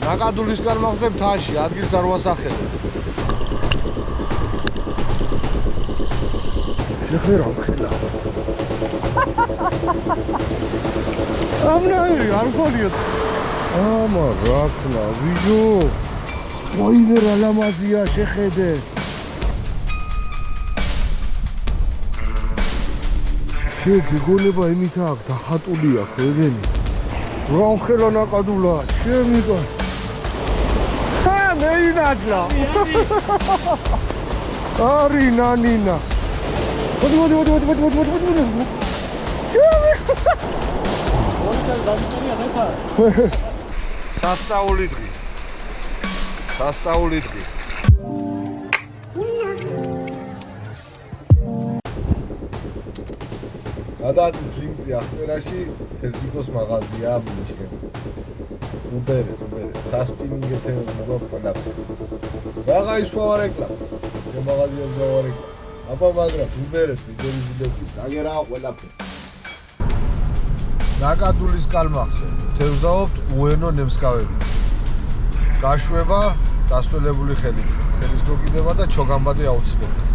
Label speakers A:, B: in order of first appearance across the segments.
A: ნაკადულისგან მახსებ თაში, ადგილს არ ვასახელებ. შეხერა ხელა. ამნაირი არ მქონიოთ. ამა რაკნა ვიჟო. ვაიმე რა ლამაზია შეხედე. გიგონება იმით აქ დახატული აქვს ეგენი. რა ხელა ნაკადულა, შემიგა. მეინაძლა. არი ნანინა. მოდი. სასწაული დღი. გადადი ჯინსი აღწერაში თერჯიკოს მაღაზია მინიშნე. უბერე, სასპინინგ ეთემობა ყველა. რაღაცა ვარეკლა. მე მაღაზიას გავარეკლა. აბა მაგრამ უბერეთ ვიდეოები აგერა ყველაფერი. ნაკადულის კალმახზე თევზაობთ უენო ნემსკავები. გაშვება, დასველებული ხელით. ხელის მოკიდება და ჩოგამბადი აუცილებლად.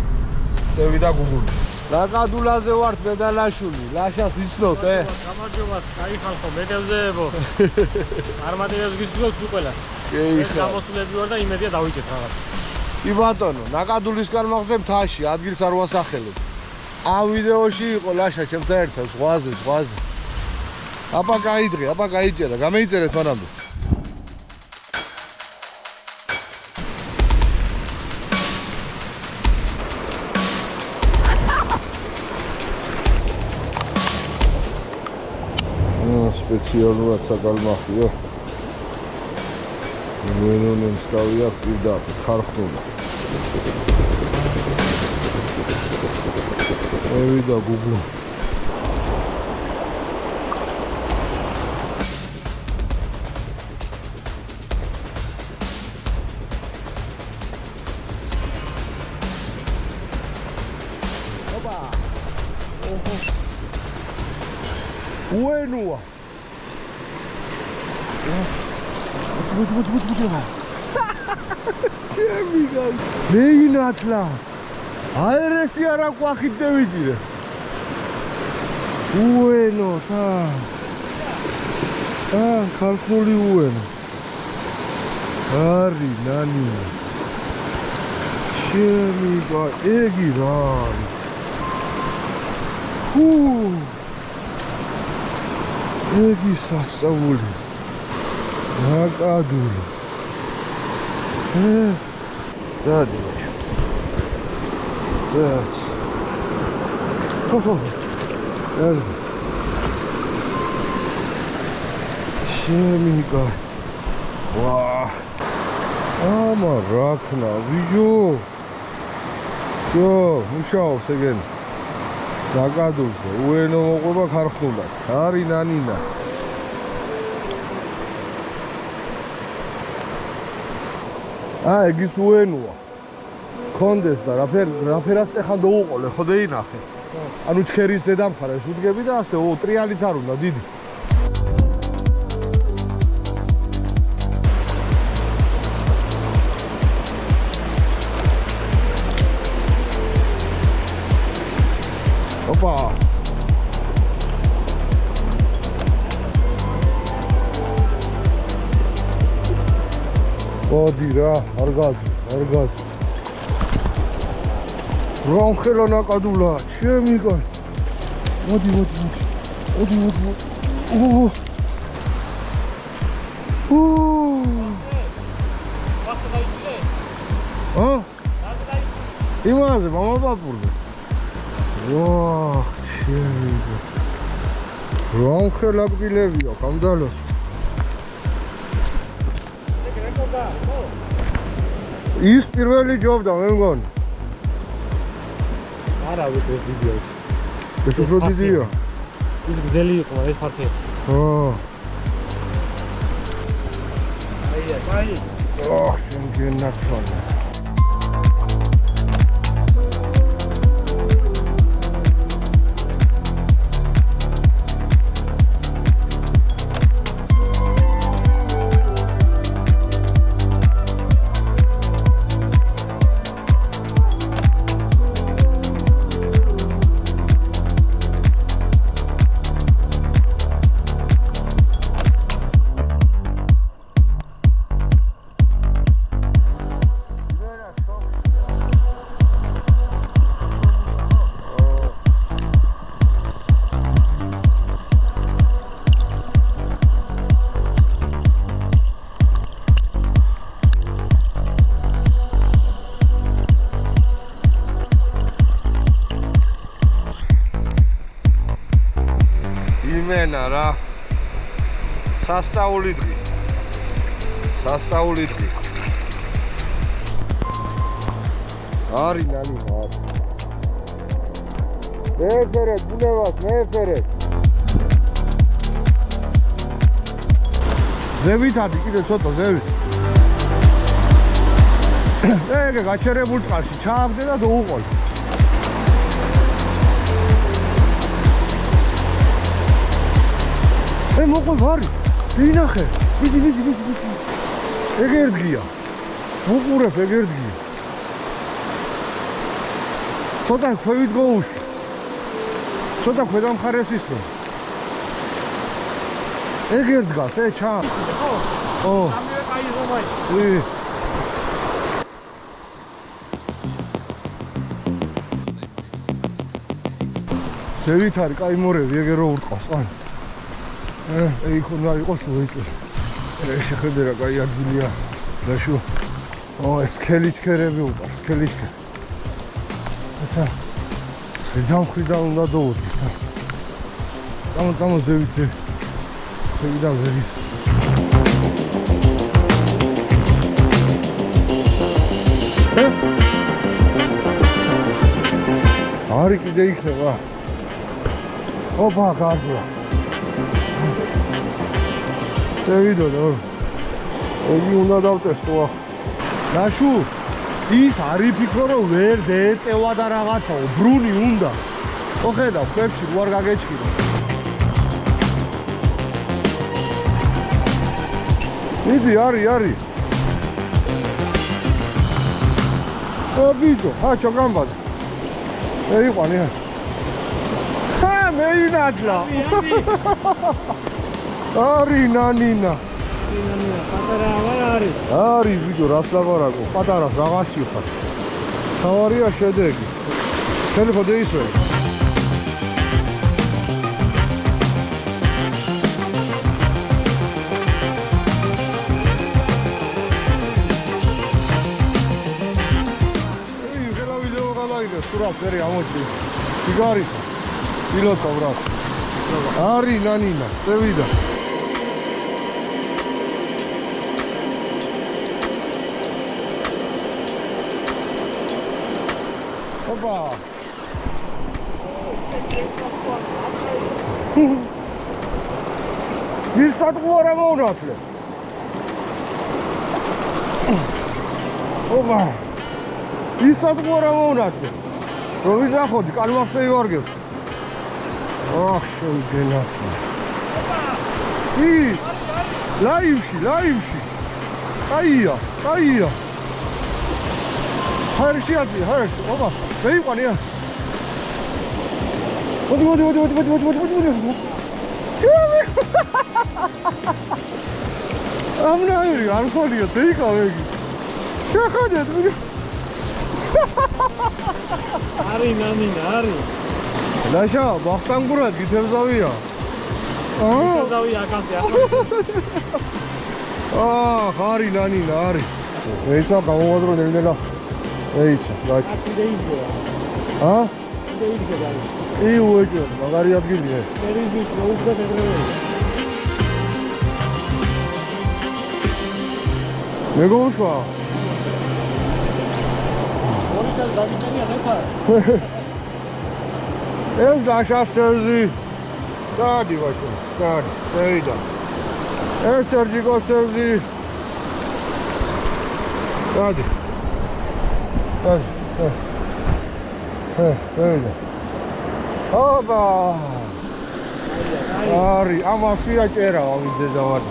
A: წევი და გუგული. ნაკადულაზე ვართ მე და ლაშული. ლაშას იცნობთ,
B: გამარჯობა, კაი ხალხო, მეტევზეებო. არმატებს გისურვებთ უყველას. ეს გამოსულები ვარ და იმედია დავიჭერთ რაღაც.
A: კი ბატონო, ნაკადულისგან მახსებ თაში, ადგილს არ ვასახელებ. ამ ვიდეოში იყო ლაშა ჩემთან ერთად ზღვაზე. აბა გაიჭერა, გამეიწერეთ მანამდე. სპეციალურად საკალმახიო. უენო ნემსკავია პირდაპირ ხარხნული. ევიდა გუგლი. ოპა. უენოა. შემიგა. მეინათლა. აერესი არა ყვახით დევიჭირე. უენო თა. ხალხული უენო. არი ნანი. შემიგა, ეგი რა. ეგი სასწაული. ნაკადული. დადი. შემიგა. ვა. ამა რაკნა ვიჟო. მუშაობს ეგენ. ნაკადულზე უენო მოყვება ხარხნულად. არი ნანინა. ეგის უენოა. კონდეს და რაფერად წეხან დაუყოლე, ხო დაინახე. ანუ ჩქერის ზედამხარეს უდგები და ასე ტრიალიც არ უნდა დიდი. ოპა. ოდი რა, არ გაძ. რომ ხელა ნაკადულა, შემიგა. მოდი. იმაზე მამაპაპურზე. ვა, შემიგა. რომ ხელა კბილებია, კამდალოს. ის პირველი ჯობდა მე მგონი. არა ვიცი ეს ვიდეო. ეს უფრო დიდია. ის გზელი იყო, ეს ფართია. აი. შენ ნახვალა. ენა რა. სასწაული დღე. სასწაული დღე. არი ნანი არი. მეფერეთ, ბუნებას, მეფერეთ. ზევით ადი, კიდე ცოტა ზევით. ეგ გაჩერებულ წყალში ჩააგდე და დაუყოლე. მოყოლ ვარი. ვინახე. დიდი. ეგ ერთგია. უყურებ ეგ ერთგია. ცოტა ქვევით გოუში. ცოტა ქვედა მხარეს ისო. ეგ ერთგას, ჩა. ო. სამივე კაი ზომაი. ზევით არის კაი მორევი, ეგ რო ურტყავს, ან. ეგ უნდა იყოს უეჭვი. შეხედე რა კაი ადგილია. დაშო. ეს ქელიჩქერები უყავს, ქელიჩქე. ეხა ზედამხრიდან უნდა დოვუდი. დამო ზევით. ზევიდან ზევით. არი კიდე იქნება. ოპა, კარგია. ზევიდო და ოგი უნდა დავტესტო. ნაშუ ის არ იფიქრო რომ ვერ დეეწევა და რაღაცაო, ბრუნი უნდა. ოხედავ, ხებში უარ გაგეჭკირო. იდი, არის. აბიდო, ჩო გამბადა. მე იყვანი. მე ინადლა. არი ნანინა. პატარა არის. არის ვიდო რას ლაპარაკო, პატარას რაღაცი ხარ. თავარია შედეგი. შენ ხო დაისვე. ხელა ვიდეო გადაიღე, სურათ ფერი ამოჭრი. სიგარი. pilota brat. Ari nanina, te vidi. Opa. Bir saat kuara mı onu atlı? Opa. Bir saat kuara mı onu atlı? Rovi zaходи, kalmak se yorgez. Oh, şu genası. İyi. Layımşı. Ayya. Her şey atıyor, her şey. Opa. Beyim var ya. Hadi. Amına yürüyor, alkol yiyor, değil kahve. Şaka dedi. Ari nanina, ari. Lasha, baktan kurat, gitevzaviya. Gitevzaviya akasya. Ari nanina, ari. Neyse, kamumadro nevnela. Neyse, bak. Ha? İyi uyuyor, bagariyat gidiyor. Ne konuşma? Ev aşağı sözü. Hadi bakayım. Hadi. Seyda. Ev serciko sözü. Hadi. Öyle. Oba. Ari, ama suya çera o bize zaman.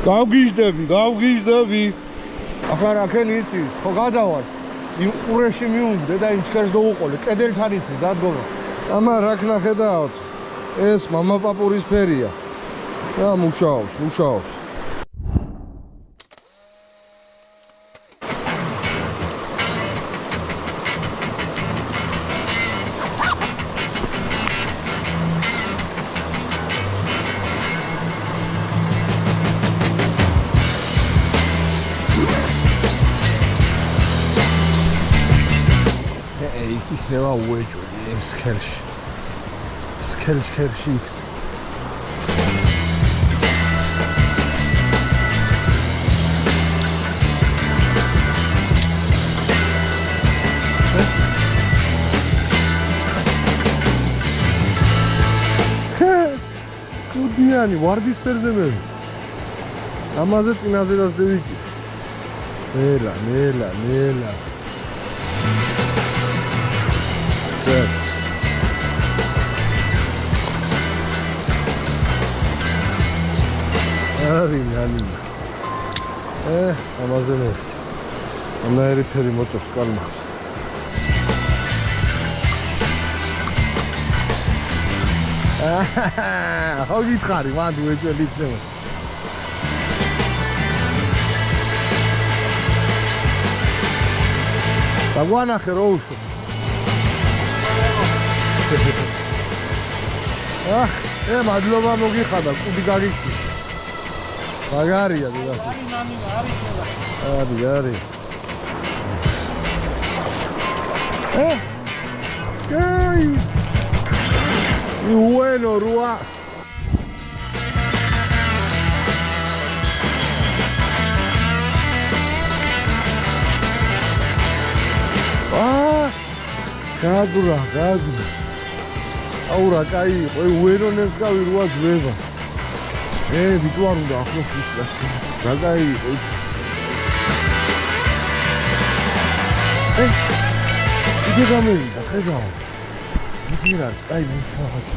A: გავგიჟდები. ახლა რა ქენი იცი? ხო გადავალ. იმ ყურეში მიუნდე და იმ ჩქერს დაუყოლე. კედელთან იცი ზადგომა. ამა რა ქნა ხედავთ? ეს მამა პაპურის ფერია. და მუშაობს. იქნება უეჭველი იმ სქელში. ხელში. კუდიანი ვარდისფერზე მე. ამაზე წინაზედაც დევიჭი. ნელა. არი. ამაზე მე. ამერი ფერი მოწოს კალმახს. ხო გითხარი, მანდ უეჭველი იქნება. დაგვანახე რო უშო. მადლობა მოგიხადა, კუდი გაგიქცი. მაგარია დედასი. არის. Bueno, Rua. Gadura. Aura cai, bueno nescavi Rua zveba. Vitu ar უნდა ახლოს ვისწრაფ. გაგაი. იგი გამოვიდა, ხედავ. მიგირარ, აი მიცაღაც.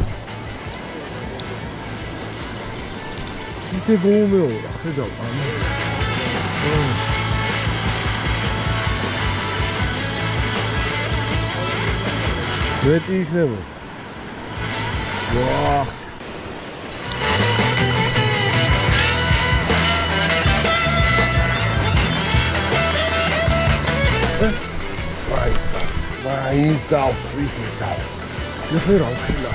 A: იგი გომეორა, ხედავ, ანუ. მეტი იქნება. ვაჰ. Vai dar free tal. Eu fui rankela.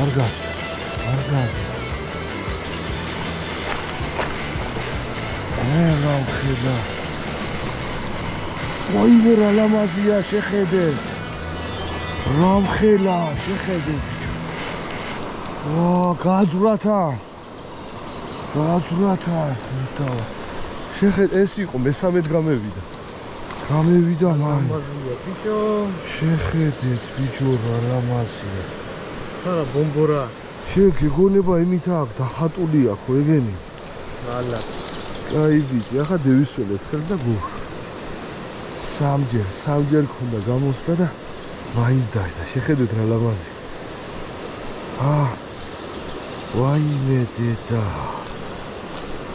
A: Arga. Rankela. Vai ver la mazia shekhede. Rankela shekhede. გაძვრათა. შეხეთ ეს იყო მესამედ გამევიდა მამაზია ბიჭო შეხედეთ ბიჭო რა ლამაზია ხარა ბომბორა შეგეგონება იმით აქ დახატული აქ ეგენი ალაფს კაი ბიჭი ახლა დევისველეთ ხელ და გუშ სამჯერ ქონდა გამოსვლა და მაინც დაждდა შეხედეთ რა ლამაზია ვაიმე დედა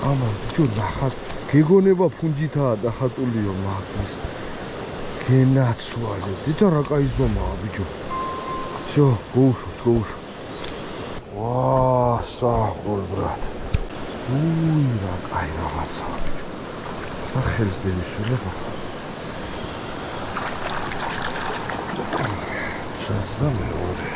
A: ამან ბიჭო დახატ გეგონება ფუნჯითაა დახატულიო მაგას გენაცვალე დედა რა კაი ზომაა ბიჭო всё გოუშ საყურ ბრატ რა კაი რაღაცა სახელს დევისველებ ახლა სასდა მეორე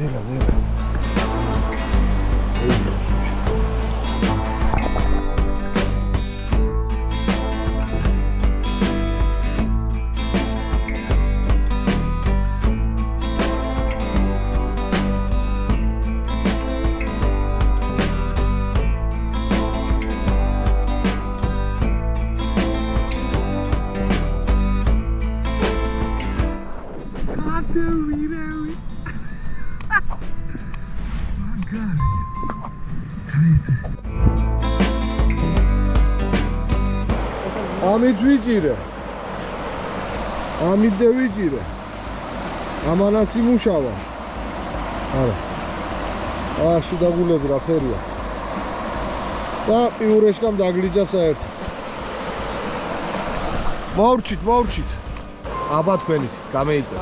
A: Nela. ამით ვიჭირე ამანაც იმუშავა არა შედაგულები რა ფერია და პიურეშკამ დაგლიჯა საერთოდ მოურჩით აბა თქვენის გამეიწე